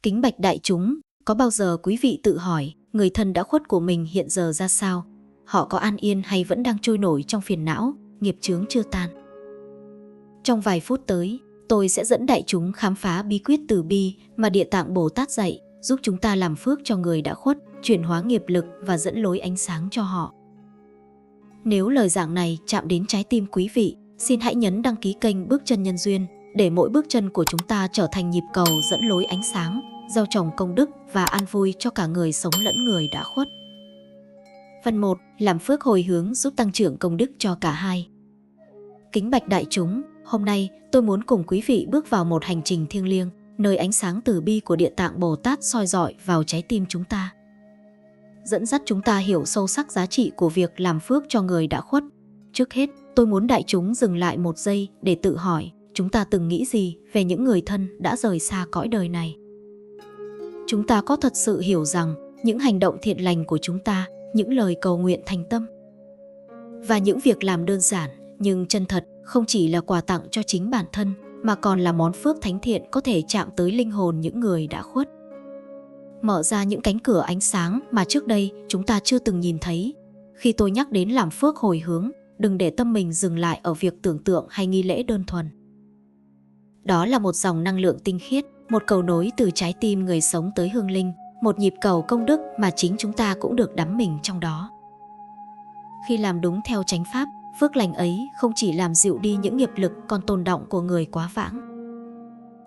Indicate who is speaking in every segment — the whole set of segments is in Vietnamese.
Speaker 1: Kính bạch đại chúng, có bao giờ quý vị tự hỏi người thân đã khuất của mình hiện giờ ra sao? Họ có an yên hay vẫn đang trôi nổi trong phiền não, nghiệp chướng chưa tan? Trong vài phút tới, tôi sẽ dẫn đại chúng khám phá bí quyết từ bi mà Địa Tạng Bồ Tát dạy, giúp chúng ta làm phước cho người đã khuất, chuyển hóa nghiệp lực và dẫn lối ánh sáng cho họ. Nếu lời giảng này chạm đến trái tim quý vị, xin hãy nhấn đăng ký kênh Bước Chân Nhân Duyên để mỗi bước chân của chúng ta trở thành nhịp cầu dẫn lối ánh sáng, gieo trồng công đức và an vui cho cả người sống lẫn người đã khuất. Phần 1. Làm phước hồi hướng giúp tăng trưởng công đức cho cả hai. Kính bạch đại chúng, hôm nay tôi muốn cùng quý vị bước vào một hành trình thiêng liêng, nơi ánh sáng từ bi của Địa Tạng Bồ Tát soi rọi vào trái tim chúng ta, dẫn dắt chúng ta hiểu sâu sắc giá trị của việc làm phước cho người đã khuất. Trước hết, tôi muốn đại chúng dừng lại một giây để tự hỏi, chúng ta từng nghĩ gì về những người thân đã rời xa cõi đời này? Chúng ta có thật sự hiểu rằng những hành động thiện lành của chúng ta, những lời cầu nguyện thành tâm và những việc làm đơn giản nhưng chân thật không chỉ là quà tặng cho chính bản thân mà còn là món phước thánh thiện có thể chạm tới linh hồn những người đã khuất, mở ra những cánh cửa ánh sáng mà trước đây chúng ta chưa từng nhìn thấy. Khi tôi nhắc đến làm phước hồi hướng, đừng để tâm mình dừng lại ở việc tưởng tượng hay nghi lễ đơn thuần. Đó là một dòng năng lượng tinh khiết, một cầu nối từ trái tim người sống tới hương linh, một nhịp cầu công đức mà chính chúng ta cũng được đắm mình trong đó. Khi làm đúng theo chánh pháp, phước lành ấy không chỉ làm dịu đi những nghiệp lực còn tồn đọng của người quá vãng,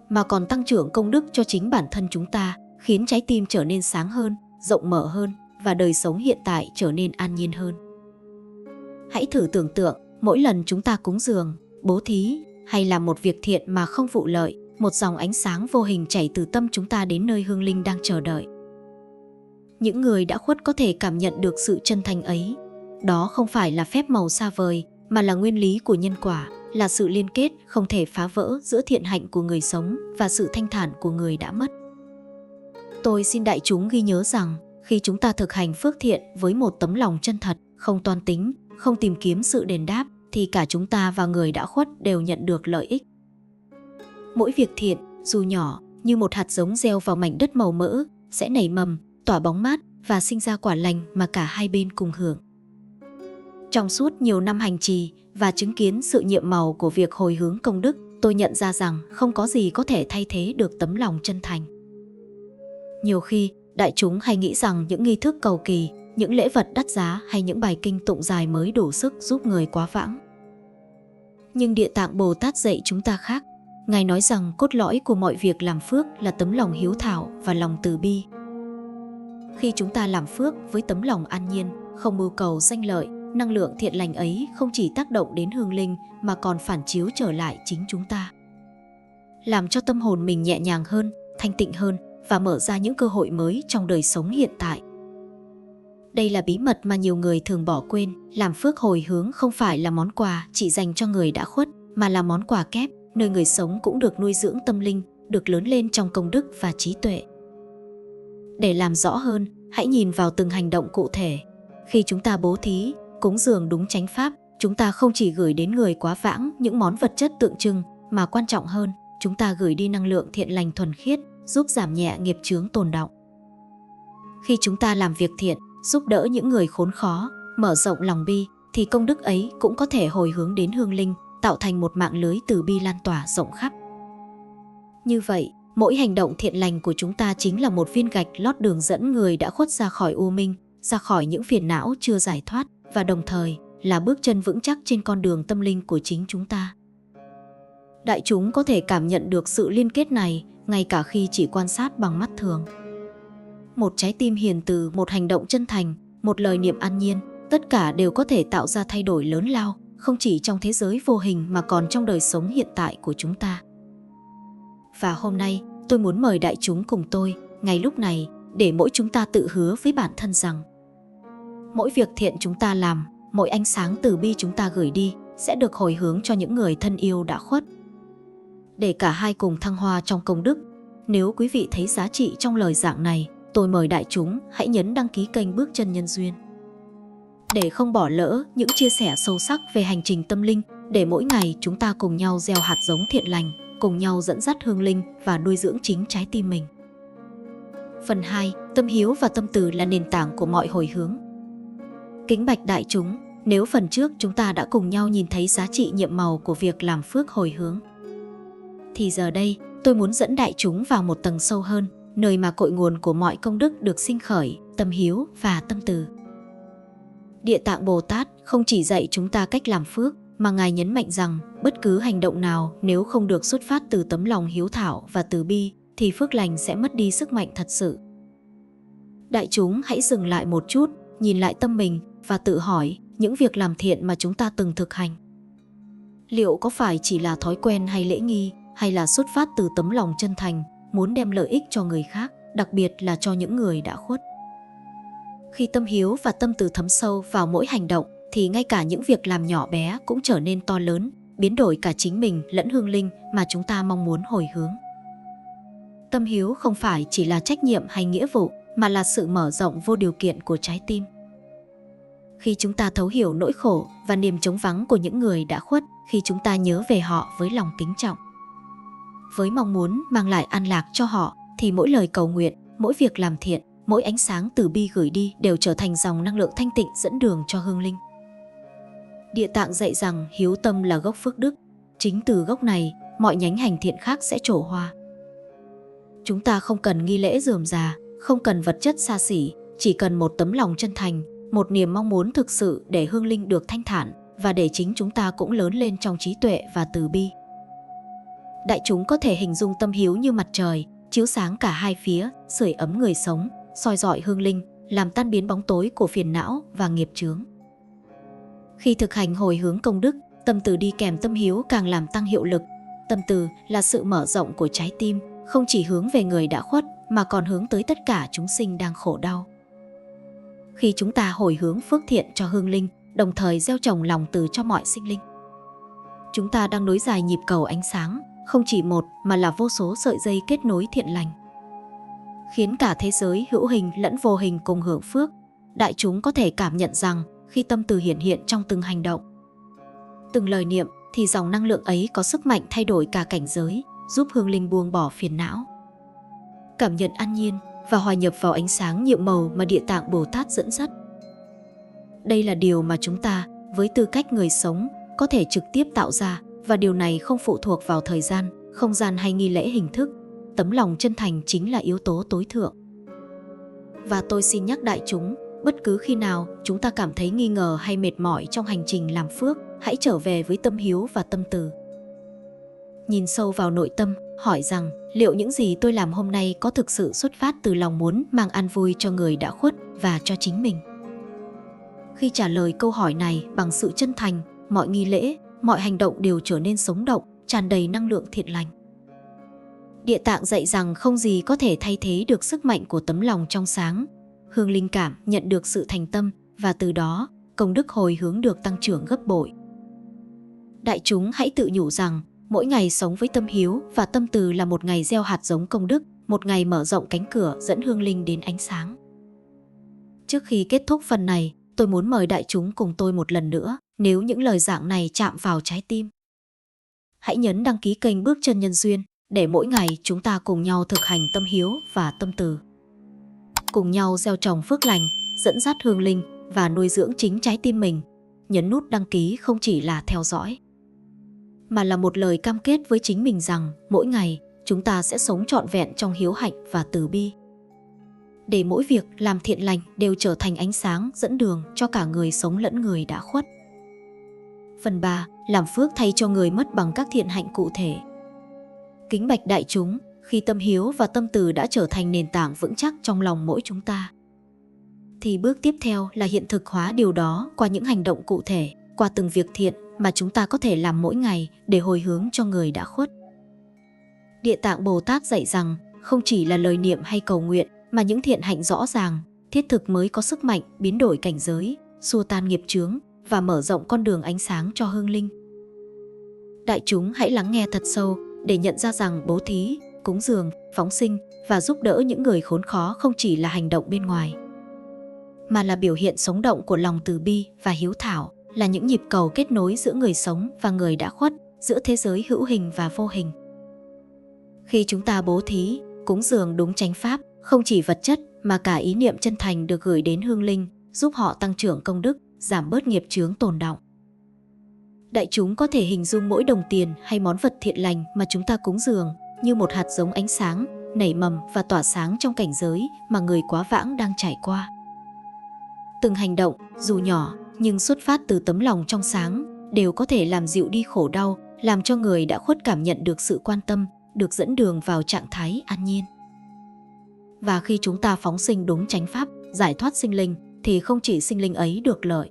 Speaker 1: mà còn tăng trưởng công đức cho chính bản thân chúng ta, khiến trái tim trở nên sáng hơn, rộng mở hơn và đời sống hiện tại trở nên an nhiên hơn. Hãy thử tưởng tượng, mỗi lần chúng ta cúng dường, bố thí hay làm một việc thiện mà không vụ lợi, một dòng ánh sáng vô hình chảy từ tâm chúng ta đến nơi hương linh đang chờ đợi. Những người đã khuất có thể cảm nhận được sự chân thành ấy. Đó không phải là phép màu xa vời, mà là nguyên lý của nhân quả, là sự liên kết không thể phá vỡ giữa thiện hạnh của người sống và sự thanh thản của người đã mất. Tôi xin đại chúng ghi nhớ rằng, khi chúng ta thực hành phước thiện với một tấm lòng chân thật, không toan tính, không tìm kiếm sự đền đáp, thì cả chúng ta và người đã khuất đều nhận được lợi ích. Mỗi việc thiện, dù nhỏ, như một hạt giống gieo vào mảnh đất màu mỡ, sẽ nảy mầm, tỏa bóng mát và sinh ra quả lành mà cả hai bên cùng hưởng. Trong suốt nhiều năm hành trì và chứng kiến sự nhiệm màu của việc hồi hướng công đức, tôi nhận ra rằng không có gì có thể thay thế được tấm lòng chân thành. Nhiều khi, đại chúng hay nghĩ rằng những nghi thức cầu kỳ, những lễ vật đắt giá hay những bài kinh tụng dài mới đủ sức giúp người quá vãng. Nhưng Địa Tạng Bồ Tát dạy chúng ta khác. Ngài nói rằng cốt lõi của mọi việc làm phước là tấm lòng hiếu thảo và lòng từ bi. Khi chúng ta làm phước với tấm lòng an nhiên, không mưu cầu danh lợi, năng lượng thiện lành ấy không chỉ tác động đến hương linh mà còn phản chiếu trở lại chính chúng ta, làm cho tâm hồn mình nhẹ nhàng hơn, thanh tịnh hơn và mở ra những cơ hội mới trong đời sống hiện tại. Đây là bí mật mà nhiều người thường bỏ quên. Làm phước hồi hướng không phải là món quà chỉ dành cho người đã khuất, mà là món quà kép, nơi người sống cũng được nuôi dưỡng tâm linh, được lớn lên trong công đức và trí tuệ. Để làm rõ hơn, hãy nhìn vào từng hành động cụ thể. Khi chúng ta bố thí, cúng dường đúng chánh pháp, chúng ta không chỉ gửi đến người quá vãng những món vật chất tượng trưng, mà quan trọng hơn, chúng ta gửi đi năng lượng thiện lành thuần khiết, giúp giảm nhẹ nghiệp chướng tồn đọng. Khi chúng ta làm việc thiện, giúp đỡ những người khốn khó, mở rộng lòng bi, thì công đức ấy cũng có thể hồi hướng đến hương linh, tạo thành một mạng lưới từ bi lan tỏa rộng khắp. Như vậy, mỗi hành động thiện lành của chúng ta chính là một viên gạch lót đường dẫn người đã khuất ra khỏi u minh, ra khỏi những phiền não chưa giải thoát, và đồng thời là bước chân vững chắc trên con đường tâm linh của chính chúng ta. Đại chúng có thể cảm nhận được sự liên kết này ngay cả khi chỉ quan sát bằng mắt thường. Một trái tim hiền từ, một hành động chân thành, một lời niệm an nhiên, tất cả đều có thể tạo ra thay đổi lớn lao, không chỉ trong thế giới vô hình mà còn trong đời sống hiện tại của chúng ta. Và hôm nay, tôi muốn mời đại chúng cùng tôi, ngay lúc này, để mỗi chúng ta tự hứa với bản thân rằng mỗi việc thiện chúng ta làm, mỗi ánh sáng từ bi chúng ta gửi đi sẽ được hồi hướng cho những người thân yêu đã khuất, để cả hai cùng thăng hoa trong công đức. Nếu quý vị thấy giá trị trong lời giảng này, tôi mời đại chúng hãy nhấn đăng ký kênh Bước Chân Nhân Duyên để không bỏ lỡ những chia sẻ sâu sắc về hành trình tâm linh, để mỗi ngày chúng ta cùng nhau gieo hạt giống thiện lành, cùng nhau dẫn dắt hương linh và nuôi dưỡng chính trái tim mình. Phần 2. Tâm hiếu và tâm từ là nền tảng của mọi hồi hướng. Kính bạch đại chúng, nếu phần trước chúng ta đã cùng nhau nhìn thấy giá trị nhiệm màu của việc làm phước hồi hướng, thì giờ đây tôi muốn dẫn đại chúng vào một tầng sâu hơn, nơi mà cội nguồn của mọi công đức được sinh khởi, tâm hiếu và tâm từ. Địa Tạng Bồ Tát không chỉ dạy chúng ta cách làm phước, mà Ngài nhấn mạnh rằng bất cứ hành động nào nếu không được xuất phát từ tấm lòng hiếu thảo và từ bi, thì phước lành sẽ mất đi sức mạnh thật sự. Đại chúng hãy dừng lại một chút, nhìn lại tâm mình và tự hỏi những việc làm thiện mà chúng ta từng thực hành, liệu có phải chỉ là thói quen hay lễ nghi, hay là xuất phát từ tấm lòng chân thành, muốn đem lợi ích cho người khác, đặc biệt là cho những người đã khuất. Khi tâm hiếu và tâm từ thấm sâu vào mỗi hành động, thì ngay cả những việc làm nhỏ bé cũng trở nên to lớn, biến đổi cả chính mình lẫn hương linh mà chúng ta mong muốn hồi hướng. Tâm hiếu không phải chỉ là trách nhiệm hay nghĩa vụ, mà là sự mở rộng vô điều kiện của trái tim. Khi chúng ta thấu hiểu nỗi khổ và niềm trống vắng của những người đã khuất, khi chúng ta nhớ về họ với lòng kính trọng, với mong muốn mang lại an lạc cho họ, thì mỗi lời cầu nguyện, mỗi việc làm thiện, mỗi ánh sáng từ bi gửi đi đều trở thành dòng năng lượng thanh tịnh dẫn đường cho hương linh. Địa Tạng dạy rằng hiếu tâm là gốc phước đức. Chính từ gốc này, mọi nhánh hành thiện khác sẽ trổ hoa. Chúng ta không cần nghi lễ rườm rà, không cần vật chất xa xỉ, chỉ cần một tấm lòng chân thành, một niềm mong muốn thực sự để hương linh được thanh thản và để chính chúng ta cũng lớn lên trong trí tuệ và từ bi. Đại chúng có thể hình dung tâm hiếu như mặt trời, chiếu sáng cả hai phía, sưởi ấm người sống, soi rọi hương linh, làm tan biến bóng tối của phiền não và nghiệp chướng. Khi thực hành hồi hướng công đức, tâm từ đi kèm tâm hiếu càng làm tăng hiệu lực. Tâm từ là sự mở rộng của trái tim, không chỉ hướng về người đã khuất mà còn hướng tới tất cả chúng sinh đang khổ đau. Khi chúng ta hồi hướng phước thiện cho hương linh, đồng thời gieo trồng lòng từ cho mọi sinh linh, chúng ta đang nối dài nhịp cầu ánh sáng, không chỉ một mà là vô số sợi dây kết nối thiện lành, khiến cả thế giới hữu hình lẫn vô hình cùng hưởng phước. Đại chúng có thể cảm nhận rằng khi tâm từ hiển hiện trong từng hành động, từng lời niệm, thì dòng năng lượng ấy có sức mạnh thay đổi cả cảnh giới, giúp hương linh buông bỏ phiền não, cảm nhận an nhiên và hòa nhập vào ánh sáng nhiệm màu mà Địa Tạng Bồ Tát dẫn dắt. Đây là điều mà chúng ta, với tư cách người sống, có thể trực tiếp tạo ra, và điều này không phụ thuộc vào thời gian, không gian hay nghi lễ hình thức. Tấm lòng chân thành chính là yếu tố tối thượng. Và tôi xin nhắc đại chúng, bất cứ khi nào chúng ta cảm thấy nghi ngờ hay mệt mỏi trong hành trình làm phước, hãy trở về với tâm hiếu và tâm từ. Nhìn sâu vào nội tâm, hỏi rằng liệu những gì tôi làm hôm nay có thực sự xuất phát từ lòng muốn mang an vui cho người đã khuất và cho chính mình. Khi trả lời câu hỏi này bằng sự chân thành, mọi nghi lễ, mọi hành động đều trở nên sống động, tràn đầy năng lượng thiện lành. Địa Tạng dạy rằng không gì có thể thay thế được sức mạnh của tấm lòng trong sáng. Hương linh cảm nhận được sự thành tâm và từ đó công đức hồi hướng được tăng trưởng gấp bội. Đại chúng hãy tự nhủ rằng mỗi ngày sống với tâm hiếu và tâm từ là một ngày gieo hạt giống công đức, một ngày mở rộng cánh cửa dẫn hương linh đến ánh sáng. Trước khi kết thúc phần này, tôi muốn mời đại chúng cùng tôi một lần nữa, nếu những lời giảng này chạm vào trái tim, hãy nhấn đăng ký kênh Bước Chân Nhân Duyên để mỗi ngày chúng ta cùng nhau thực hành tâm hiếu và tâm từ, cùng nhau gieo trồng phước lành, dẫn dắt hương linh và nuôi dưỡng chính trái tim mình. Nhấn nút đăng ký không chỉ là theo dõi, mà là một lời cam kết với chính mình rằng mỗi ngày chúng ta sẽ sống trọn vẹn trong hiếu hạnh và từ bi, để mỗi việc làm thiện lành đều trở thành ánh sáng dẫn đường cho cả người sống lẫn người đã khuất. Phần 3. Làm phước thay cho người mất bằng các thiện hạnh cụ thể. Kính bạch đại chúng, khi tâm hiếu và tâm từ đã trở thành nền tảng vững chắc trong lòng mỗi chúng ta, thì bước tiếp theo là hiện thực hóa điều đó qua những hành động cụ thể, qua từng việc thiện mà chúng ta có thể làm mỗi ngày để hồi hướng cho người đã khuất. Địa Tạng Bồ Tát dạy rằng không chỉ là lời niệm hay cầu nguyện, mà những thiện hạnh rõ ràng, thiết thực mới có sức mạnh biến đổi cảnh giới, xua tan nghiệp chướng và mở rộng con đường ánh sáng cho hương linh. Đại chúng hãy lắng nghe thật sâu để nhận ra rằng bố thí, cúng dường, phóng sinh và giúp đỡ những người khốn khó không chỉ là hành động bên ngoài, mà là biểu hiện sống động của lòng từ bi và hiếu thảo, là những nhịp cầu kết nối giữa người sống và người đã khuất, giữa thế giới hữu hình và vô hình. Khi chúng ta bố thí, cúng dường đúng chánh pháp, không chỉ vật chất mà cả ý niệm chân thành được gửi đến hương linh, giúp họ tăng trưởng công đức, giảm bớt nghiệp chướng tồn đọng. Đại chúng có thể hình dung mỗi đồng tiền hay món vật thiện lành mà chúng ta cúng dường như một hạt giống ánh sáng, nảy mầm và tỏa sáng trong cảnh giới mà người quá vãng đang trải qua. Từng hành động, dù nhỏ, nhưng xuất phát từ tấm lòng trong sáng, đều có thể làm dịu đi khổ đau, làm cho người đã khuất cảm nhận được sự quan tâm, được dẫn đường vào trạng thái an nhiên. Và khi chúng ta phóng sinh đúng chánh pháp, giải thoát sinh linh, thì không chỉ sinh linh ấy được lợi,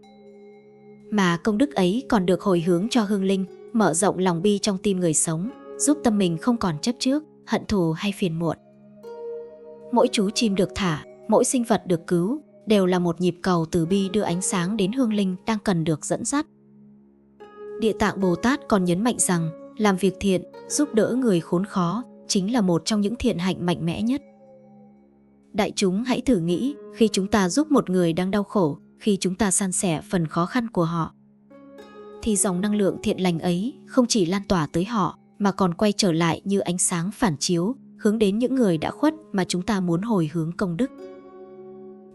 Speaker 1: mà công đức ấy còn được hồi hướng cho hương linh, mở rộng lòng bi trong tim người sống, giúp tâm mình không còn chấp trước, hận thù hay phiền muộn. Mỗi chú chim được thả, mỗi sinh vật được cứu, đều là một nhịp cầu từ bi đưa ánh sáng đến hương linh đang cần được dẫn dắt. Địa Tạng Bồ Tát còn nhấn mạnh rằng, làm việc thiện, giúp đỡ người khốn khó, chính là một trong những thiện hạnh mạnh mẽ nhất. Đại chúng hãy thử nghĩ, khi chúng ta giúp một người đang đau khổ, khi chúng ta san sẻ phần khó khăn của họ, thì dòng năng lượng thiện lành ấy không chỉ lan tỏa tới họ, mà còn quay trở lại như ánh sáng phản chiếu, hướng đến những người đã khuất mà chúng ta muốn hồi hướng công đức.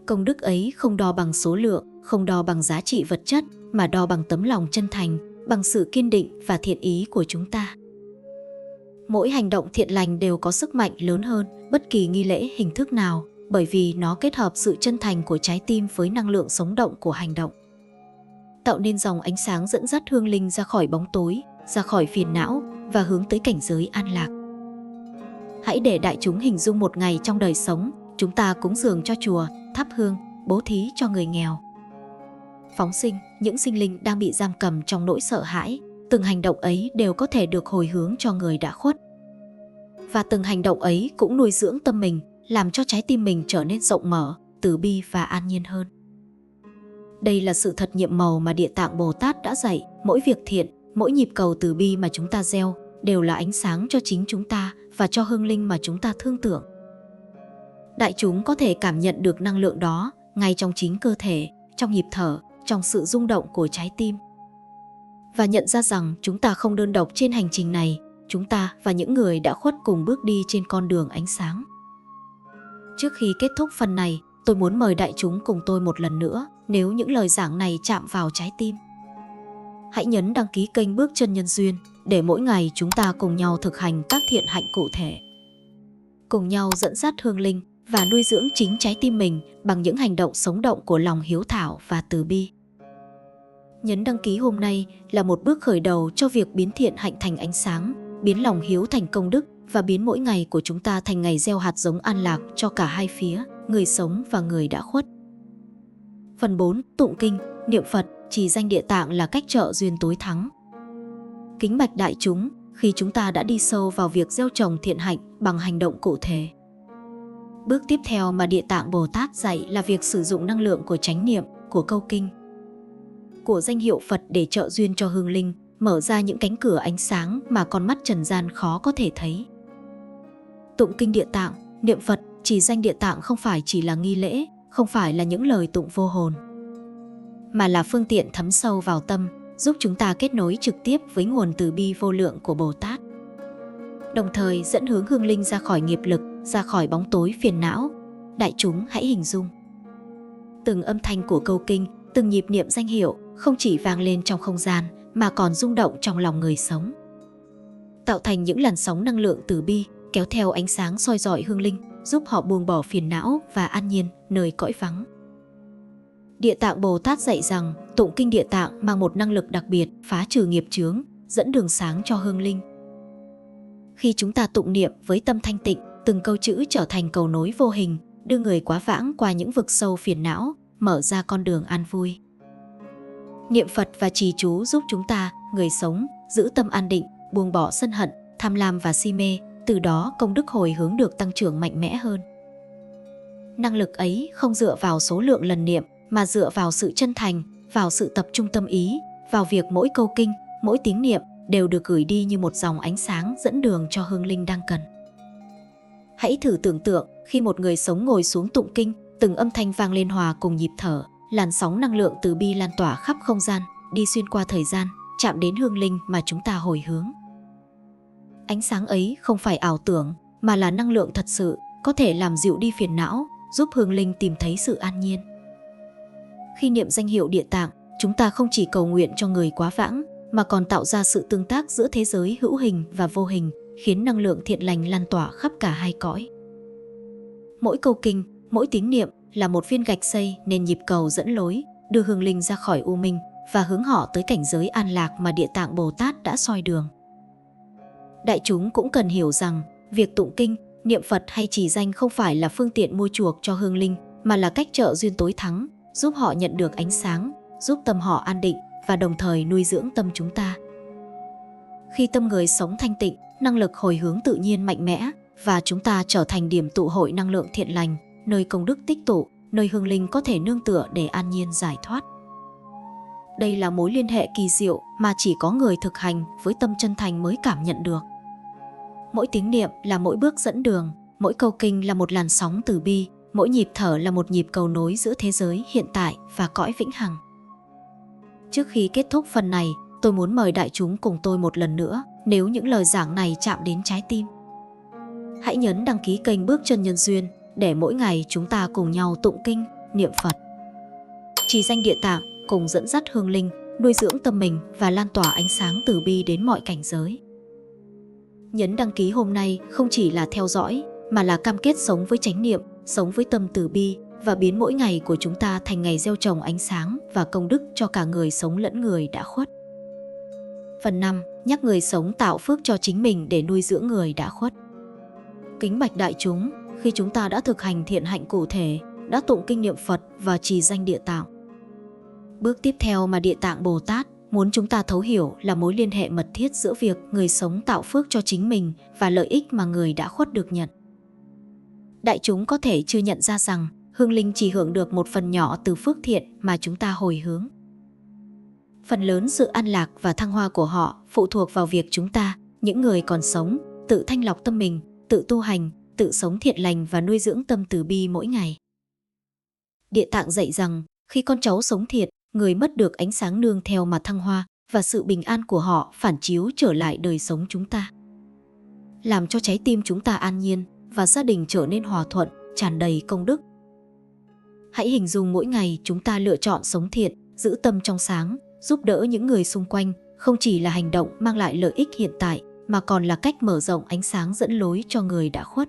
Speaker 1: Công đức ấy không đo bằng số lượng, không đo bằng giá trị vật chất, mà đo bằng tấm lòng chân thành, bằng sự kiên định và thiện ý của chúng ta. Mỗi hành động thiện lành đều có sức mạnh lớn hơn bất kỳ nghi lễ hình thức nào, bởi vì nó kết hợp sự chân thành của trái tim với năng lượng sống động của hành động, tạo nên dòng ánh sáng dẫn dắt hương linh ra khỏi bóng tối, ra khỏi phiền não và hướng tới cảnh giới an lạc. Hãy để đại chúng hình dung một ngày trong đời sống, chúng ta cúng dường cho chùa, thắp hương, bố thí cho người nghèo, phóng sinh những sinh linh đang bị giam cầm trong nỗi sợ hãi. Từng hành động ấy đều có thể được hồi hướng cho người đã khuất. Và từng hành động ấy cũng nuôi dưỡng tâm mình, làm cho trái tim mình trở nên rộng mở, từ bi và an nhiên hơn. Đây là sự thật nhiệm màu mà Địa Tạng Bồ Tát đã dạy. Mỗi việc thiện, mỗi nhịp cầu từ bi mà chúng ta gieo đều là ánh sáng cho chính chúng ta và cho hương linh mà chúng ta thương tưởng. Đại chúng có thể cảm nhận được năng lượng đó ngay trong chính cơ thể, trong nhịp thở, trong sự rung động của trái tim. Và nhận ra rằng chúng ta không đơn độc trên hành trình này, chúng ta và những người đã khuất cùng bước đi trên con đường ánh sáng. Trước khi kết thúc phần này, tôi muốn mời đại chúng cùng tôi một lần nữa, nếu những lời giảng này chạm vào trái tim. Hãy nhấn đăng ký kênh Bước Chân Nhân Duyên để mỗi ngày chúng ta cùng nhau thực hành các thiện hạnh cụ thể, cùng nhau dẫn dắt hương linh và nuôi dưỡng chính trái tim mình bằng những hành động sống động của lòng hiếu thảo và từ bi. Nhấn đăng ký hôm nay là một bước khởi đầu cho việc biến thiện hạnh thành ánh sáng, biến lòng hiếu thành công đức và biến mỗi ngày của chúng ta thành ngày gieo hạt giống an lạc cho cả hai phía, người sống và người đã khuất. Phần 4. Tụng kinh, niệm Phật, trì danh Địa Tạng là cách trợ duyên tối thắng. Kính bạch đại chúng, khi chúng ta đã đi sâu vào việc gieo trồng thiện hạnh bằng hành động cụ thể, bước tiếp theo mà Địa Tạng Bồ Tát dạy là việc sử dụng năng lượng của chánh niệm, của câu kinh, của danh hiệu Phật để trợ duyên cho hương linh, mở ra những cánh cửa ánh sáng mà con mắt trần gian khó có thể thấy. Tụng kinh Địa Tạng, niệm Phật, trì danh Địa Tạng không phải chỉ là nghi lễ, không phải là những lời tụng vô hồn, mà là phương tiện thấm sâu vào tâm, giúp chúng ta kết nối trực tiếp với nguồn từ bi vô lượng của Bồ Tát, đồng thời dẫn hướng hương linh ra khỏi nghiệp lực, ra khỏi bóng tối phiền não. Đại chúng hãy hình dung, từng âm thanh của câu kinh, từng nhịp niệm danh hiệu không chỉ vang lên trong không gian mà còn rung động trong lòng người sống, tạo thành những làn sóng năng lượng từ bi, kéo theo ánh sáng soi rọi hương linh, giúp họ buông bỏ phiền não và an nhiên nơi cõi vắng. Địa Tạng Bồ Tát dạy rằng tụng kinh Địa Tạng mang một năng lực đặc biệt phá trừ nghiệp chướng, dẫn đường sáng cho hương linh. Khi chúng ta tụng niệm với tâm thanh tịnh, từng câu chữ trở thành cầu nối vô hình, đưa người quá vãng qua những vực sâu phiền não, mở ra con đường an vui. Niệm Phật và trì chú giúp chúng ta, người sống, giữ tâm an định, buông bỏ sân hận, tham lam và si mê, từ đó công đức hồi hướng được tăng trưởng mạnh mẽ hơn. Năng lực ấy không dựa vào số lượng lần niệm, mà dựa vào sự chân thành, vào sự tập trung tâm ý, vào việc mỗi câu kinh, mỗi tiếng niệm đều được gửi đi như một dòng ánh sáng dẫn đường cho hương linh đang cần. Hãy thử tưởng tượng khi một người sống ngồi xuống tụng kinh, từng âm thanh vang lên hòa cùng nhịp thở, làn sóng năng lượng từ bi lan tỏa khắp không gian, đi xuyên qua thời gian, chạm đến hương linh mà chúng ta hồi hướng. Ánh sáng ấy không phải ảo tưởng, mà là năng lượng thật sự, có thể làm dịu đi phiền não, giúp hương linh tìm thấy sự an nhiên. Khi niệm danh hiệu Địa Tạng, chúng ta không chỉ cầu nguyện cho người quá vãng, mà còn tạo ra sự tương tác giữa thế giới hữu hình và vô hình, khiến năng lượng thiện lành lan tỏa khắp cả hai cõi. Mỗi câu kinh, mỗi tín niệm là một viên gạch xây nên nhịp cầu dẫn lối, đưa hương linh ra khỏi u minh và hướng họ tới cảnh giới an lạc mà Địa Tạng Bồ Tát đã soi đường. Đại chúng cũng cần hiểu rằng, việc tụng kinh, niệm Phật hay trì danh không phải là phương tiện mua chuộc cho hương linh, mà là cách trợ duyên tối thắng, giúp họ nhận được ánh sáng, giúp tâm họ an định và đồng thời nuôi dưỡng tâm chúng ta. Khi tâm người sống thanh tịnh, năng lực hồi hướng tự nhiên mạnh mẽ và chúng ta trở thành điểm tụ hội năng lượng thiện lành, nơi công đức tích tụ, nơi hương linh có thể nương tựa để an nhiên giải thoát. Đây là mối liên hệ kỳ diệu mà chỉ có người thực hành với tâm chân thành mới cảm nhận được. Mỗi tín niệm là mỗi bước dẫn đường, mỗi câu kinh là một làn sóng từ bi, mỗi nhịp thở là một nhịp cầu nối giữa thế giới hiện tại và cõi vĩnh hằng. Trước khi kết thúc phần này, tôi muốn mời đại chúng cùng tôi một lần nữa, nếu những lời giảng này chạm đến trái tim. Hãy nhấn đăng ký kênh Bước Chân Nhân Duyên để mỗi ngày chúng ta cùng nhau tụng kinh, niệm Phật, trì danh Địa Tạng, cùng dẫn dắt hương linh, nuôi dưỡng tâm mình và lan tỏa ánh sáng từ bi đến mọi cảnh giới. Nhấn đăng ký hôm nay không chỉ là theo dõi, mà là cam kết sống với chánh niệm, sống với tâm từ bi và biến mỗi ngày của chúng ta thành ngày gieo trồng ánh sáng và công đức cho cả người sống lẫn người đã khuất. Phần 5. Nhắc người sống tạo phước cho chính mình để nuôi dưỡng người đã khuất. Kính bạch đại chúng, khi chúng ta đã thực hành thiện hạnh cụ thể, đã tụng kinh niệm Phật và trì danh Địa Tạng, bước tiếp theo mà Địa Tạng Bồ Tát muốn chúng ta thấu hiểu là mối liên hệ mật thiết giữa việc người sống tạo phước cho chính mình và lợi ích mà người đã khuất được nhận. Đại chúng có thể chưa nhận ra rằng hương linh chỉ hưởng được một phần nhỏ từ phước thiện mà chúng ta hồi hướng. Phần lớn sự an lạc và thăng hoa của họ phụ thuộc vào việc chúng ta, những người còn sống, tự thanh lọc tâm mình, tự tu hành, tự sống thiện lành và nuôi dưỡng tâm từ bi mỗi ngày. Địa Tạng dạy rằng, khi con cháu sống thiện, người mất được ánh sáng nương theo mà thăng hoa và sự bình an của họ phản chiếu trở lại đời sống chúng ta, làm cho trái tim chúng ta an nhiên và gia đình trở nên hòa thuận, tràn đầy công đức. Hãy hình dung mỗi ngày chúng ta lựa chọn sống thiện, giữ tâm trong sáng, giúp đỡ những người xung quanh, không chỉ là hành động mang lại lợi ích hiện tại, mà còn là cách mở rộng ánh sáng dẫn lối cho người đã khuất.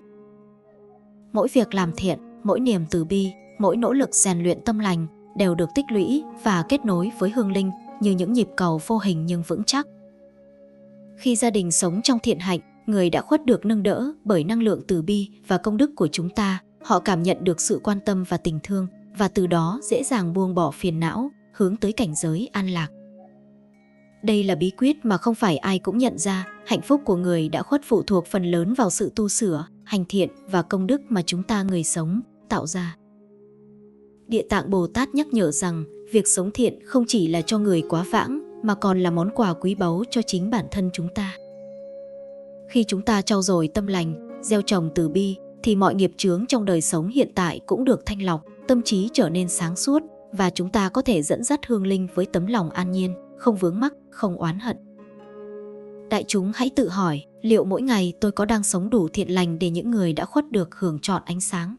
Speaker 1: Mỗi việc làm thiện, mỗi niềm từ bi, mỗi nỗ lực rèn luyện tâm lành đều được tích lũy và kết nối với hương linh như những nhịp cầu vô hình nhưng vững chắc. Khi gia đình sống trong thiện hạnh, người đã khuất được nâng đỡ bởi năng lượng từ bi và công đức của chúng ta, họ cảm nhận được sự quan tâm và tình thương và từ đó dễ dàng buông bỏ phiền não, hướng tới cảnh giới an lạc. Đây là bí quyết mà không phải ai cũng nhận ra, hạnh phúc của người đã khuất phụ thuộc phần lớn vào sự tu sửa, hành thiện và công đức mà chúng ta người sống tạo ra. Địa Tạng Bồ Tát nhắc nhở rằng, việc sống thiện không chỉ là cho người quá vãng, mà còn là món quà quý báu cho chính bản thân chúng ta. Khi chúng ta trau dồi tâm lành, gieo trồng từ bi, thì mọi nghiệp chướng trong đời sống hiện tại cũng được thanh lọc, tâm trí trở nên sáng suốt, và chúng ta có thể dẫn dắt hương linh với tấm lòng an nhiên, không vướng mắc, không oán hận. Đại chúng hãy tự hỏi, liệu mỗi ngày tôi có đang sống đủ thiện lành để những người đã khuất được hưởng trọn ánh sáng?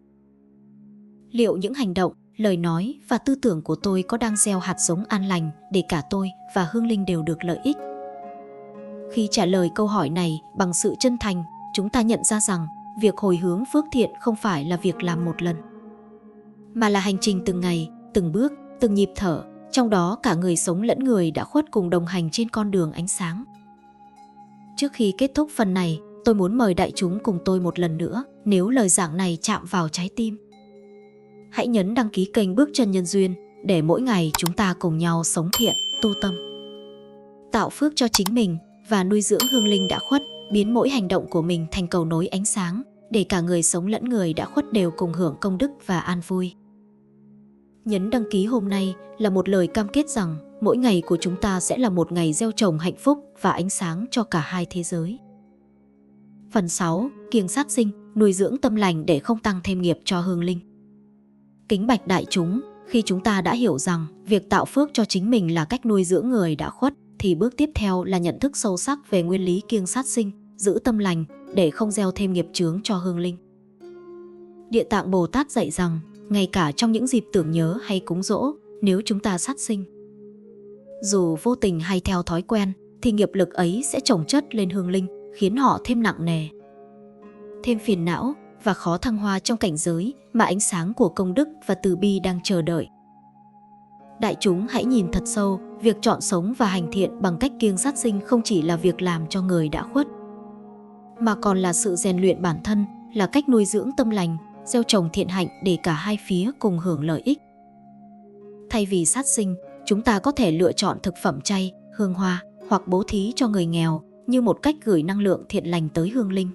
Speaker 1: Liệu những hành động, lời nói và tư tưởng của tôi có đang gieo hạt giống an lành để cả tôi và hương linh đều được lợi ích? Khi trả lời câu hỏi này bằng sự chân thành, chúng ta nhận ra rằng việc hồi hướng phước thiện không phải là việc làm một lần, mà là hành trình từng ngày, từng bước, từng nhịp thở, trong đó cả người sống lẫn người đã khuất cùng đồng hành trên con đường ánh sáng. Trước khi kết thúc phần này, tôi muốn mời đại chúng cùng tôi một lần nữa, nếu lời giảng này chạm vào trái tim. Hãy nhấn đăng ký kênh Bước Chân Nhân Duyên để mỗi ngày chúng ta cùng nhau sống thiện, tu tâm, tạo phước cho chính mình và nuôi dưỡng hương linh đã khuất, biến mỗi hành động của mình thành cầu nối ánh sáng, để cả người sống lẫn người đã khuất đều cùng hưởng công đức và an vui. Nhấn đăng ký hôm nay là một lời cam kết rằng mỗi ngày của chúng ta sẽ là một ngày gieo trồng hạnh phúc và ánh sáng cho cả hai thế giới. Phần 6. Kiêng sát sinh, nuôi dưỡng tâm lành để không tăng thêm nghiệp cho hương linh. Kính bạch đại chúng, khi chúng ta đã hiểu rằng việc tạo phước cho chính mình là cách nuôi dưỡng người đã khuất, thì bước tiếp theo là nhận thức sâu sắc về nguyên lý kiêng sát sinh, giữ tâm lành để không gieo thêm nghiệp chướng cho hương linh. Địa Tạng Bồ Tát dạy rằng, ngay cả trong những dịp tưởng nhớ hay cúng dỗ, nếu chúng ta sát sinh, dù vô tình hay theo thói quen, thì nghiệp lực ấy sẽ chồng chất lên hương linh, khiến họ thêm nặng nề, thêm phiền não và khó thăng hoa trong cảnh giới mà ánh sáng của công đức và từ bi đang chờ đợi. Đại chúng hãy nhìn thật sâu, việc chọn sống và hành thiện bằng cách kiêng sát sinh không chỉ là việc làm cho người đã khuất, mà còn là sự rèn luyện bản thân, là cách nuôi dưỡng tâm lành, gieo trồng thiện hạnh để cả hai phía cùng hưởng lợi ích. Thay vì sát sinh, chúng ta có thể lựa chọn thực phẩm chay, hương hoa hoặc bố thí cho người nghèo như một cách gửi năng lượng thiện lành tới hương linh.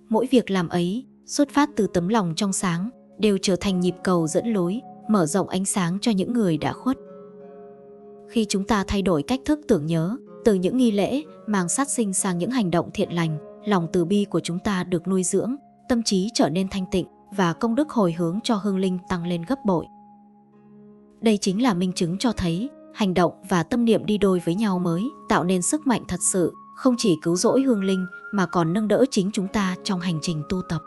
Speaker 1: Mỗi việc làm ấy, xuất phát từ tấm lòng trong sáng, đều trở thành nhịp cầu dẫn lối, mở rộng ánh sáng cho những người đã khuất. Khi chúng ta thay đổi cách thức tưởng nhớ, từ những nghi lễ mang sát sinh sang những hành động thiện lành, lòng từ bi của chúng ta được nuôi dưỡng, tâm trí trở nên thanh tịnh và công đức hồi hướng cho hương linh tăng lên gấp bội. Đây chính là minh chứng cho thấy hành động và tâm niệm đi đôi với nhau mới tạo nên sức mạnh thật sự, không chỉ cứu rỗi hương linh mà còn nâng đỡ chính chúng ta trong hành trình tu tập.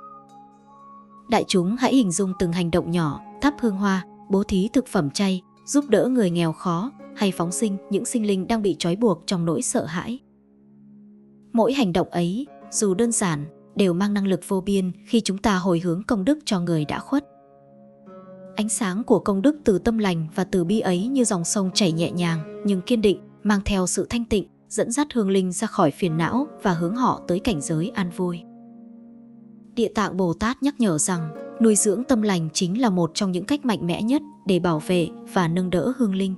Speaker 1: Đại chúng hãy hình dung từng hành động nhỏ, thắp hương hoa, bố thí thực phẩm chay, giúp đỡ người nghèo khó hay phóng sinh những sinh linh đang bị trói buộc trong nỗi sợ hãi. Mỗi hành động ấy, dù đơn giản, đều mang năng lực vô biên khi chúng ta hồi hướng công đức cho người đã khuất. Ánh sáng của công đức từ tâm lành và từ bi ấy như dòng sông chảy nhẹ nhàng nhưng kiên định, mang theo sự thanh tịnh, dẫn dắt hương linh ra khỏi phiền não và hướng họ tới cảnh giới an vui. Địa Tạng Bồ Tát nhắc nhở rằng, nuôi dưỡng tâm lành chính là một trong những cách mạnh mẽ nhất để bảo vệ và nâng đỡ hương linh,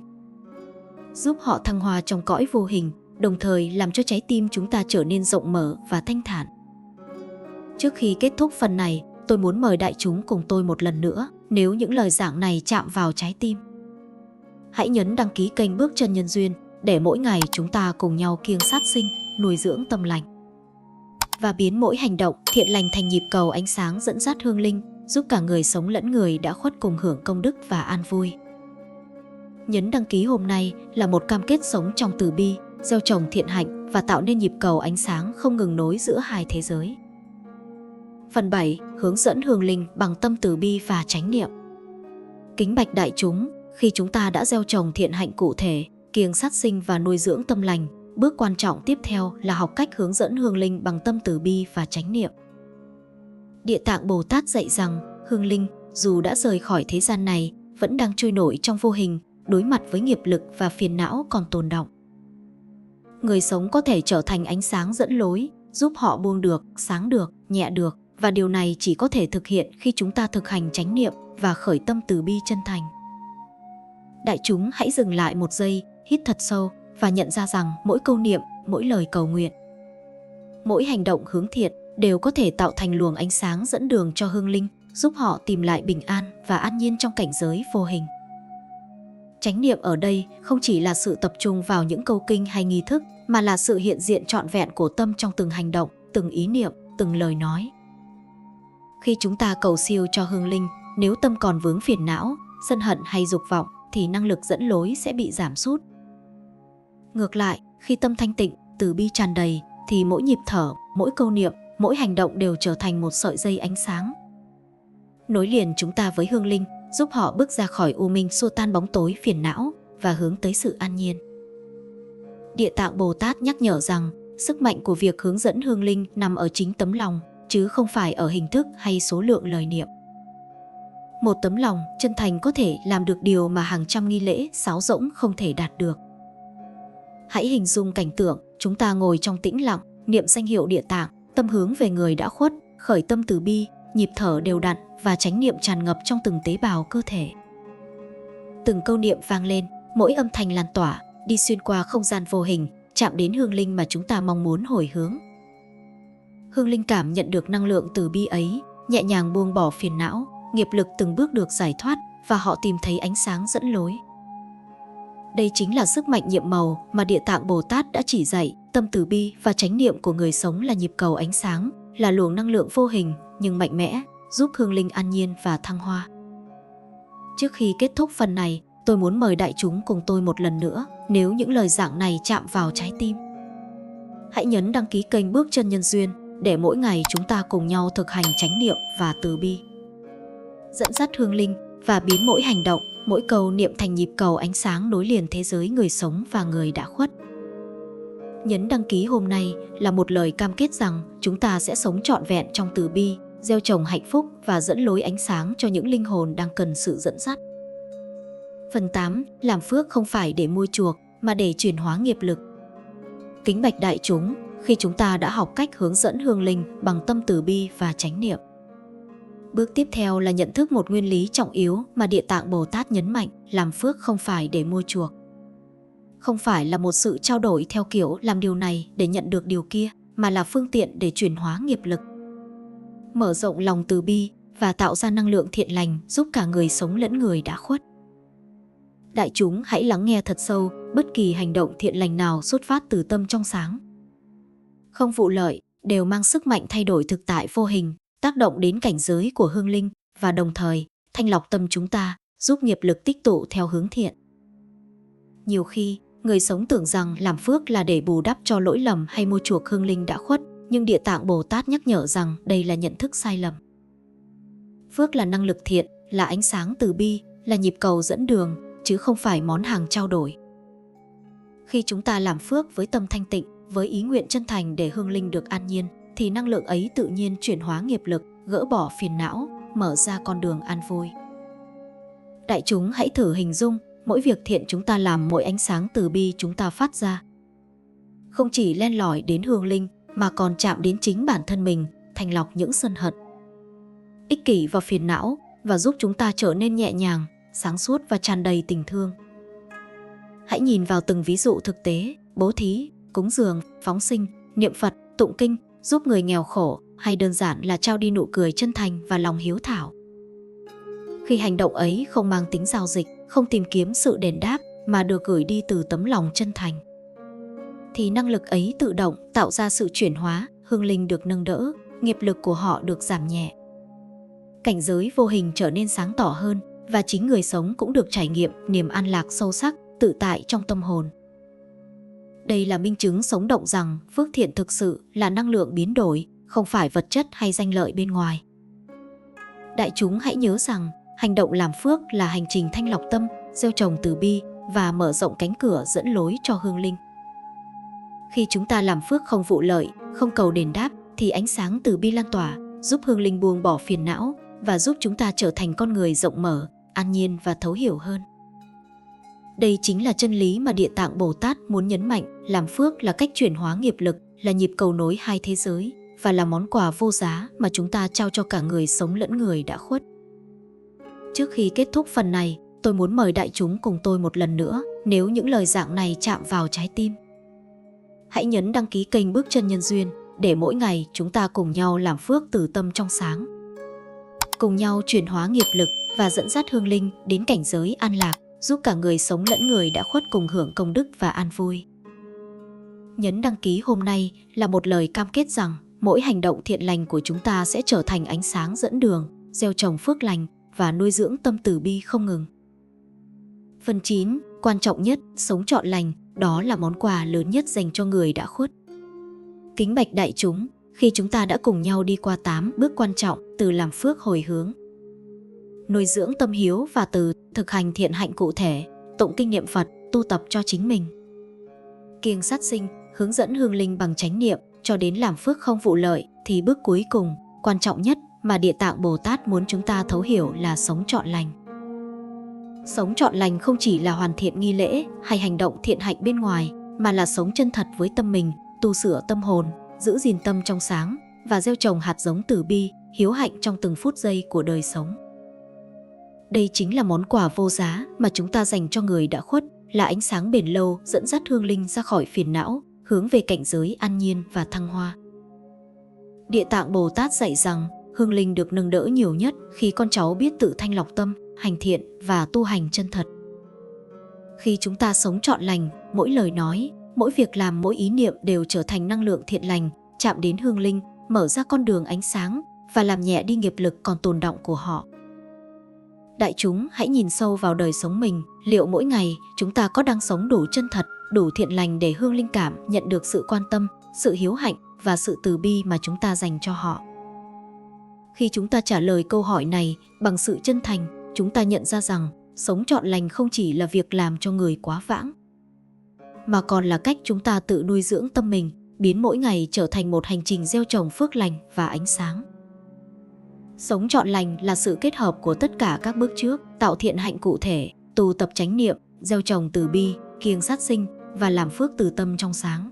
Speaker 1: giúp họ thăng hoa trong cõi vô hình, đồng thời làm cho trái tim chúng ta trở nên rộng mở và thanh thản. Trước khi kết thúc phần này, tôi muốn mời đại chúng cùng tôi một lần nữa, nếu những lời giảng này chạm vào trái tim, hãy nhấn đăng ký kênh Bước Chân Nhân Duyên để mỗi ngày chúng ta cùng nhau kiêng sát sinh, nuôi dưỡng tâm lành và biến mỗi hành động thiện lành thành nhịp cầu ánh sáng dẫn dắt hương linh, giúp cả người sống lẫn người đã khuất cùng hưởng công đức và an vui. Nhấn đăng ký hôm nay là một cam kết sống trong từ bi, gieo trồng thiện hạnh và tạo nên nhịp cầu ánh sáng không ngừng nối giữa hai thế giới. Phần 7. Hướng dẫn hương linh bằng tâm từ bi và chánh niệm. Kính bạch đại chúng, khi chúng ta đã gieo trồng thiện hạnh cụ thể, kiêng sát sinh và nuôi dưỡng tâm lành, bước quan trọng tiếp theo là học cách hướng dẫn hương linh bằng tâm từ bi và chánh niệm. Địa Tạng Bồ Tát dạy rằng, hương linh dù đã rời khỏi thế gian này, vẫn đang trôi nổi trong vô hình, đối mặt với nghiệp lực và phiền não còn tồn đọng. Người sống có thể trở thành ánh sáng dẫn lối, giúp họ buông được, sáng được, nhẹ được, và điều này chỉ có thể thực hiện khi chúng ta thực hành chánh niệm và khởi tâm từ bi chân thành. Đại chúng hãy dừng lại một giây, hít thật sâu và nhận ra rằng mỗi câu niệm, mỗi lời cầu nguyện, mỗi hành động hướng thiện đều có thể tạo thành luồng ánh sáng dẫn đường cho hương linh, giúp họ tìm lại bình an và an nhiên trong cảnh giới vô hình. Chánh niệm ở đây không chỉ là sự tập trung vào những câu kinh hay nghi thức, mà là sự hiện diện trọn vẹn của tâm trong từng hành động, từng ý niệm, từng lời nói. Khi chúng ta cầu siêu cho hương linh, nếu tâm còn vướng phiền não, sân hận hay dục vọng, thì năng lực dẫn lối sẽ bị giảm sút. Ngược lại, khi tâm thanh tịnh, từ bi tràn đầy, thì mỗi nhịp thở, mỗi câu niệm, mỗi hành động đều trở thành một sợi dây ánh sáng, nối liền chúng ta với hương linh, giúp họ bước ra khỏi u minh, xua tan bóng tối phiền não và hướng tới sự an nhiên. Địa Tạng Bồ Tát nhắc nhở rằng, sức mạnh của việc hướng dẫn hương linh nằm ở chính tấm lòng, chứ không phải ở hình thức hay số lượng lời niệm. Một tấm lòng chân thành có thể làm được điều mà hàng trăm nghi lễ sáo rỗng không thể đạt được. Hãy hình dung cảnh tượng chúng ta ngồi trong tĩnh lặng, niệm danh hiệu Địa Tạng, tâm hướng về người đã khuất, khởi tâm từ bi, nhịp thở đều đặn và chánh niệm tràn ngập trong từng tế bào cơ thể. Từng câu niệm vang lên, mỗi âm thanh lan tỏa, đi xuyên qua không gian vô hình, chạm đến hương linh mà chúng ta mong muốn hồi hướng. Hương linh cảm nhận được năng lượng từ bi ấy, nhẹ nhàng buông bỏ phiền não, nghiệp lực từng bước được giải thoát và họ tìm thấy ánh sáng dẫn lối. Đây chính là sức mạnh nhiệm màu mà Địa Tạng Bồ Tát đã chỉ dạy. Tâm từ bi và chánh niệm của người sống là nhịp cầu ánh sáng, là luồng năng lượng vô hình nhưng mạnh mẽ, giúp hương linh an nhiên và thăng hoa. Trước khi kết thúc phần này, tôi muốn mời đại chúng cùng tôi một lần nữa, nếu những lời giảng này chạm vào trái tim, hãy nhấn đăng ký kênh Bước Chân Nhân Duyên để mỗi ngày chúng ta cùng nhau thực hành chánh niệm và từ bi. Dẫn dắt hương linh và biến mỗi hành động, mỗi câu niệm thành nhịp cầu ánh sáng nối liền thế giới người sống và người đã khuất. Nhấn đăng ký hôm nay là một lời cam kết rằng chúng ta sẽ sống trọn vẹn trong từ bi, gieo trồng hạnh phúc và dẫn lối ánh sáng cho những linh hồn đang cần sự dẫn dắt. Phần 8. Làm phước không phải để mua chuộc mà để chuyển hóa nghiệp lực. Kính bạch đại chúng, khi chúng ta đã học cách hướng dẫn hương linh bằng tâm từ bi và chánh niệm, bước tiếp theo là nhận thức một nguyên lý trọng yếu mà Địa Tạng Bồ Tát nhấn mạnh: làm phước không phải để mua chuộc. Không phải là một sự trao đổi theo kiểu làm điều này để nhận được điều kia, mà là phương tiện để chuyển hóa nghiệp lực, mở rộng lòng từ bi và tạo ra năng lượng thiện lành giúp cả người sống lẫn người đã khuất. Đại chúng hãy lắng nghe thật sâu, bất kỳ hành động thiện lành nào xuất phát từ tâm trong sáng, không vụ lợi, đều mang sức mạnh thay đổi thực tại vô hình, tác động đến cảnh giới của hương linh và đồng thời thanh lọc tâm chúng ta, giúp nghiệp lực tích tụ theo hướng thiện. Nhiều khi, người sống tưởng rằng làm phước là để bù đắp cho lỗi lầm hay mua chuộc hương linh đã khuất, nhưng Địa Tạng Bồ Tát nhắc nhở rằng đây là nhận thức sai lầm. Phước là năng lực thiện, là ánh sáng từ bi, là nhịp cầu dẫn đường, chứ không phải món hàng trao đổi. Khi chúng ta làm phước với tâm thanh tịnh, với ý nguyện chân thành để hương linh được an nhiên, thì năng lượng ấy tự nhiên chuyển hóa nghiệp lực, gỡ bỏ phiền não, mở ra con đường an vui. Đại chúng hãy thử hình dung, mỗi việc thiện chúng ta làm, mỗi ánh sáng từ bi chúng ta phát ra, không chỉ len lỏi đến hương linh, mà còn chạm đến chính bản thân mình, thanh lọc những sân hận, ích kỷ và phiền não, và giúp chúng ta trở nên nhẹ nhàng, sáng suốt và tràn đầy tình thương. Hãy nhìn vào từng ví dụ thực tế: bố thí, cúng dường, phóng sinh, niệm Phật, tụng kinh, giúp người nghèo khổ, hay đơn giản là trao đi nụ cười chân thành và lòng hiếu thảo. Khi hành động ấy không mang tính giao dịch, không tìm kiếm sự đền đáp, mà được gửi đi từ tấm lòng chân thành, thì năng lực ấy tự động tạo ra sự chuyển hóa, hương linh được nâng đỡ, nghiệp lực của họ được giảm nhẹ, cảnh giới vô hình trở nên sáng tỏ hơn, và chính người sống cũng được trải nghiệm niềm an lạc sâu sắc, tự tại trong tâm hồn. Đây là minh chứng sống động rằng phước thiện thực sự là năng lượng biến đổi, không phải vật chất hay danh lợi bên ngoài. Đại chúng hãy nhớ rằng hành động làm phước là hành trình thanh lọc tâm, gieo trồng từ bi và mở rộng cánh cửa dẫn lối cho hương linh. Khi chúng ta làm phước không vụ lợi, không cầu đền đáp, thì ánh sáng từ bi lan tỏa, giúp hương linh buông bỏ phiền não và giúp chúng ta trở thành con người rộng mở, an nhiên và thấu hiểu hơn. Đây chính là chân lý mà Địa Tạng Bồ Tát muốn nhấn mạnh: làm phước là cách chuyển hóa nghiệp lực, là nhịp cầu nối hai thế giới, và là món quà vô giá mà chúng ta trao cho cả người sống lẫn người đã khuất. Trước khi kết thúc phần này, tôi muốn mời đại chúng cùng tôi một lần nữa, nếu những lời giảng này chạm vào trái tim, hãy nhấn đăng ký kênh Bước Chân Nhân Duyên để mỗi ngày chúng ta cùng nhau làm phước từ tâm trong sáng, cùng nhau chuyển hóa nghiệp lực và dẫn dắt hương linh đến cảnh giới an lạc, giúp cả người sống lẫn người đã khuất cùng hưởng công đức và an vui. Nhấn đăng ký hôm nay là một lời cam kết rằng mỗi hành động thiện lành của chúng ta sẽ trở thành ánh sáng dẫn đường, gieo trồng phước lành và nuôi dưỡng tâm từ bi không ngừng. Phần 9. Quan trọng nhất, sống trọn lành, đó là món quà lớn nhất dành cho người đã khuất. Kính bạch đại chúng, khi chúng ta đã cùng nhau đi qua 8 bước quan trọng từ làm phước hồi hướng, nuôi dưỡng tâm hiếu và từ thực hành thiện hạnh cụ thể, tụng kinh niệm Phật, tu tập cho chính mình, kiêng sát sinh, hướng dẫn hương linh bằng chánh niệm, cho đến làm phước không vụ lợi, thì bước cuối cùng, quan trọng nhất mà Địa Tạng Bồ Tát muốn chúng ta thấu hiểu là sống trọn lành. Sống trọn lành không chỉ là hoàn thiện nghi lễ hay hành động thiện hạnh bên ngoài, mà là sống chân thật với tâm mình, tu sửa tâm hồn, giữ gìn tâm trong sáng và gieo trồng hạt giống từ bi, hiếu hạnh trong từng phút giây của đời sống. Đây chính là món quà vô giá mà chúng ta dành cho người đã khuất, là ánh sáng bền lâu dẫn dắt hương linh ra khỏi phiền não, hướng về cảnh giới an nhiên và thăng hoa. Địa Tạng Bồ Tát dạy rằng hương linh được nâng đỡ nhiều nhất khi con cháu biết tự thanh lọc tâm, hành thiện và tu hành chân thật. Khi chúng ta sống trọn lành, mỗi lời nói, mỗi việc làm, mỗi ý niệm đều trở thành năng lượng thiện lành, chạm đến hương linh, mở ra con đường ánh sáng và làm nhẹ đi nghiệp lực còn tồn đọng của họ. Đại chúng hãy nhìn sâu vào đời sống mình, liệu mỗi ngày chúng ta có đang sống đủ chân thật, đủ thiện lành để hương linh cảm nhận được sự quan tâm, sự hiếu hạnh và sự từ bi mà chúng ta dành cho họ. Khi chúng ta trả lời câu hỏi này bằng sự chân thành, chúng ta nhận ra rằng sống trọn lành không chỉ là việc làm cho người quá vãng, mà còn là cách chúng ta tự nuôi dưỡng tâm mình, biến mỗi ngày trở thành một hành trình gieo trồng phước lành và ánh sáng. Sống trọn lành là sự kết hợp của tất cả các bước trước: tạo thiện hạnh cụ thể, tu tập chánh niệm, gieo trồng từ bi, kiêng sát sinh và làm phước từ tâm trong sáng.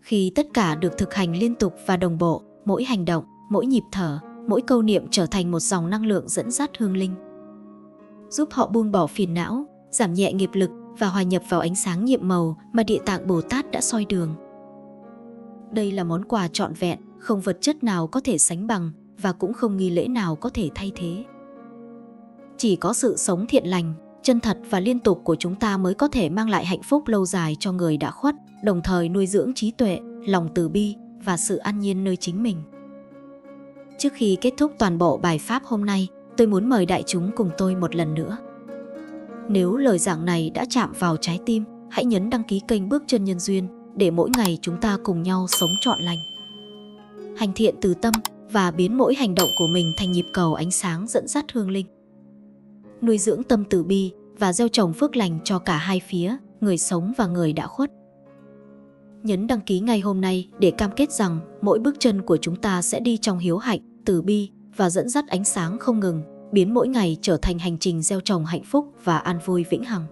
Speaker 1: Khi tất cả được thực hành liên tục và đồng bộ, mỗi hành động, mỗi nhịp thở, mỗi câu niệm trở thành một dòng năng lượng dẫn dắt hương linh, giúp họ buông bỏ phiền não, giảm nhẹ nghiệp lực và hòa nhập vào ánh sáng nhiệm màu mà Địa Tạng Bồ Tát đã soi đường. Đây là món quà trọn vẹn, không vật chất nào có thể sánh bằng và cũng không nghi lễ nào có thể thay thế. Chỉ có sự sống thiện lành, chân thật và liên tục của chúng ta mới có thể mang lại hạnh phúc lâu dài cho người đã khuất, đồng thời nuôi dưỡng trí tuệ, lòng từ bi và sự an nhiên nơi chính mình. Trước khi kết thúc toàn bộ bài pháp hôm nay, tôi muốn mời đại chúng cùng tôi một lần nữa. Nếu lời giảng này đã chạm vào trái tim, hãy nhấn đăng ký kênh Bước Chân Nhân Duyên để mỗi ngày chúng ta cùng nhau sống trọn lành, hành thiện từ tâm và biến mỗi hành động của mình thành nhịp cầu ánh sáng dẫn dắt hương linh, nuôi dưỡng tâm từ bi và gieo trồng phước lành cho cả hai phía, người sống và người đã khuất. Nhấn đăng ký ngay hôm nay để cam kết rằng mỗi bước chân của chúng ta sẽ đi trong hiếu hạnh, từ bi và dẫn dắt ánh sáng không ngừng, biến mỗi ngày trở thành hành trình gieo trồng hạnh phúc và an vui vĩnh hằng.